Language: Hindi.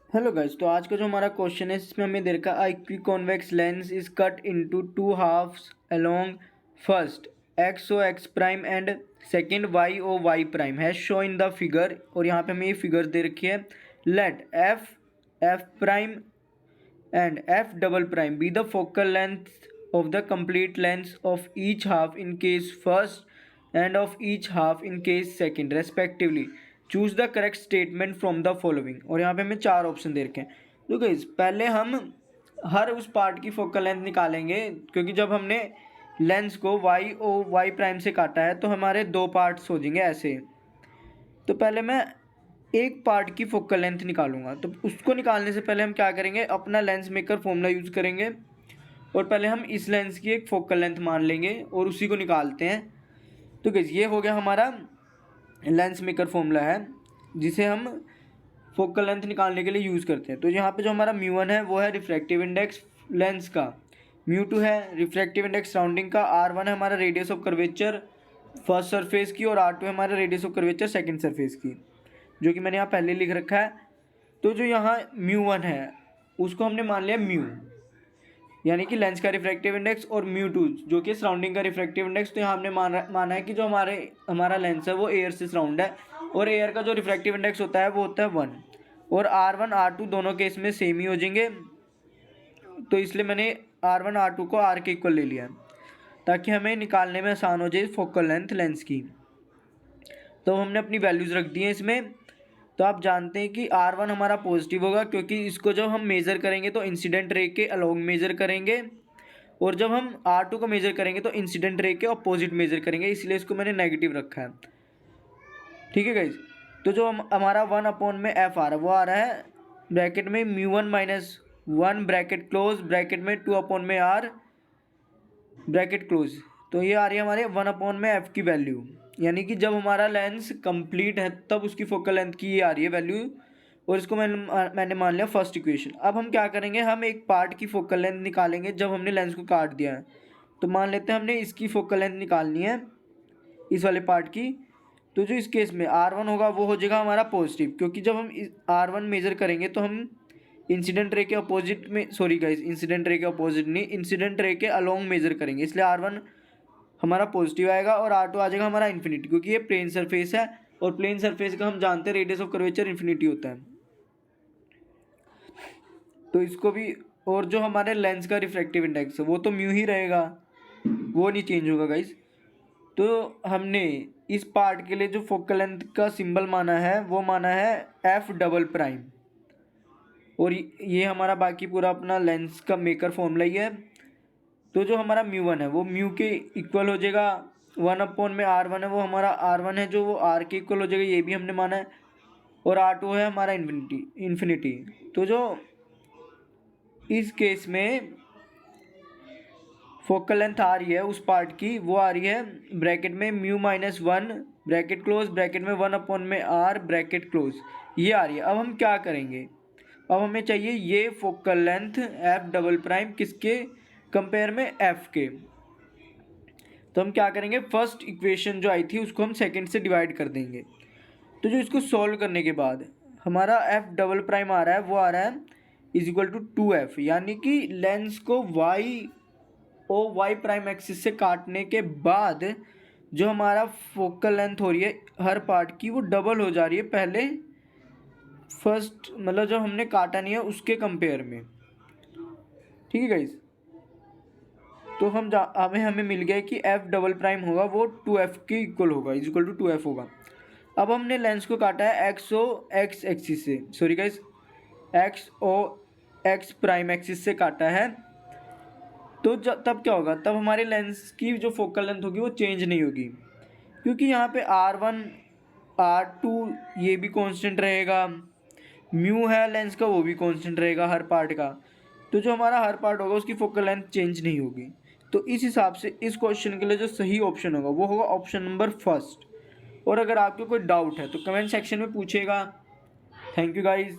हेलो गाइस, तो आज का जो हमारा क्वेश्चन है इसमें हमें दे रखा है equiconvex lens is cut into two halves along first X O X prime and second Y O Y prime है शो इन द फिगर। और यहाँ पे हमें ये फिगर दे रखी है। Let F F prime and F double prime be the focal length of the complete length of each half in case first and of each half in case second respectively. Choose the correct statement from the following. और यहाँ पे हमें चार ऑप्शन दे रखे हैं। तो गाइस पहले हम हर उस पार्ट की फोकल लेंथ निकालेंगे, क्योंकि जब हमने लेंस को वाई ओ वाई प्राइम से काटा है तो हमारे दो पार्ट्स हो जाएंगे ऐसे। तो पहले मैं एक पार्ट की फोकल लेंथ निकालूंगा। तो उसको निकालने से पहले हम क्या करेंगे, अपना लेंस मेकर फॉर्मूला यूज़ करेंगे और पहले हम इस लेंस की एक फोकल लेंथ मान लेंगे और उसी को निकालते हैं। तो गाइस ये हो गया हमारा लेंस मेकर फॉर्मूला है जिसे हम फोकल लेंथ निकालने के लिए यूज़ करते हैं। तो यहाँ पे जो हमारा म्यू1 है वो है रिफ्रैक्टिव इंडेक्स लेंस का, म्यू2 है रिफ्रैक्टिव इंडेक्स सराउंडिंग का, R1 है हमारा radius of curvature first surface की और R2 है हमारा radius of curvature second surface की, जो कि मैंने यहाँ पहले लिख रखा है। तो जो यहाँ म्यू1 है उसको हमने मान लिया म्यू, यानी कि लेंस का रिफ्रैक्टिव इंडेक्स, और म्यू2 जो कि सराउंडिंग का रिफ्रैक्टिव इंडेक्स। तो यहाँ हमने माना है कि जो हमारा लेंस है वो एयर से सराउंड है और एयर का जो रिफ्रैक्टिव इंडेक्स होता है वो होता है 1। और R1 R2 दोनों केस में सेम ही हो जाएंगे, तो इसलिए मैंने R1 R2 को R के इक्वल ले लिया ताकि हमें निकालने में आसान हो जाए फोकल लेंथ लेंस की। तो हमने अपनी वैल्यूज़ रख दी हैं इसमें। तो आप जानते हैं कि R1 हमारा पॉजिटिव होगा, क्योंकि इसको जब हम मेज़र करेंगे तो इंसिडेंट रे के अलोंग मेज़र करेंगे, और जब हम R2 को मेज़र करेंगे तो इंसिडेंट रे के अपोजिट मेज़र करेंगे, इसलिए इसको मैंने नेगेटिव रखा है। ठीक है गाइज। तो जो हमारा 1 में एफ आ रहा है वो आ रहा है ब्रैकेट में म्यू1 माइनस 1 ब्रैकेट क्लोज ब्रैकेट में 2 में आर ब्रैकेट क्लोज। तो ये आ रही है हमारे 1 में एफ की वैल्यू, यानी कि जब हमारा लेंस कंप्लीट है तब उसकी फोकल लेंथ की ये आ रही है वैल्यू। और इसको मैंने मान लिया फर्स्ट इक्वेशन। अब हम क्या करेंगे, हम एक पार्ट की फोकल लेंथ निकालेंगे जब हमने लेंस को काट दिया है। तो मान लेते हैं हमने इसकी फोकल लेंथ निकालनी है, इस वाले पार्ट की। तो जो इस केस में R1 होगा वो हो जाएगा हमारा पॉजिटिव, क्योंकि जब हम R1 मेज़र करेंगे तो हम इंसिडेंट रे के अपोजिट में, सॉरी गाइस, इंसिडेंट रे के अपोजिट नहीं, इंसिडेंट रे के अलोंग मेज़र करेंगे, इसलिए R1 हमारा पॉजिटिव आएगा और R2 आ जाएगा हमारा इन्फिनिटी, क्योंकि ये प्लेन सरफेस है और प्लेन सरफेस का हम जानते हैं रेडियस ऑफ कर्वेचर इन्फिनिटी होता है। तो इसको भी, और जो हमारे लेंस का रिफ्रैक्टिव इंडेक्स है वो तो म्यू ही रहेगा, वो नहीं चेंज होगा गाइस। तो हमने इस पार्ट के लिए जो फोकल लेंथ का सिंबल माना है वो माना है एफ डबल प्राइम, और ये हमारा बाकी पूरा अपना लेंस का मेकर फॉर्मूला ही है। तो जो हमारा म्यू1 है वो म्यू के इक्वल हो जाएगा, 1 में R1 है वो हमारा R1 है जो वो R के इक्वल हो जाएगा, ये भी हमने माना है। और R2 है हमारा इन्फिनिटी। तो जो इस केस में फोकल लेंथ आ रही है उस पार्ट की वो आ रही है ब्रैकेट में mu minus 1 bracket close bracket में 1 में R ब्रैकेट क्लोज, ये आ रही है। अब हम क्या करेंगे, अब हमें चाहिए ये focal length F double prime किसके कंपेयर में, एफ के। तो हम क्या करेंगे, फर्स्ट इक्वेशन जो आई थी उसको हम सेकंड से डिवाइड कर देंगे। तो जो इसको सॉल्व करने के बाद हमारा एफ डबल प्राइम आ रहा है वो आ रहा है इज इक्वल टू 2f, यानी कि लेंस को वाई प्राइम एक्सिस से काटने के बाद जो हमारा फोकल लेंथ हो रही है हर पार्ट की वो डबल हो जा रही है पहले फर्स्ट, मतलब जब हमने काटा नहीं है उसके कंपेयर में। ठीक है गाइस। तो हमें मिल गया कि एफ डबल प्राइम होगा वो 2f के इक्वल होगा, इज इक्वल टू 2f होगा। अब हमने लेंस को काटा है एक्स एक्सिस से, sorry guys, ex prime axis से काटा है। तो तब क्या होगा, तब हमारे लेंस की जो फोकल लेंथ होगी वो चेंज नहीं होगी, क्योंकि यहाँ पे R1 R2 ये भी कांस्टेंट रहेगा, म्यू है लेंस का वो भी कांस्टेंट रहेगा हर पार्ट का। तो जो हमारा हर पार्ट होगा उसकी फोकल लेंथ चेंज नहीं होगी। तो इस हिसाब से इस क्वेश्चन के लिए जो सही ऑप्शन होगा वो होगा ऑप्शन नंबर फर्स्ट। और अगर आपको कोई डाउट है तो कमेंट सेक्शन में पूछेगा। Thank you guys.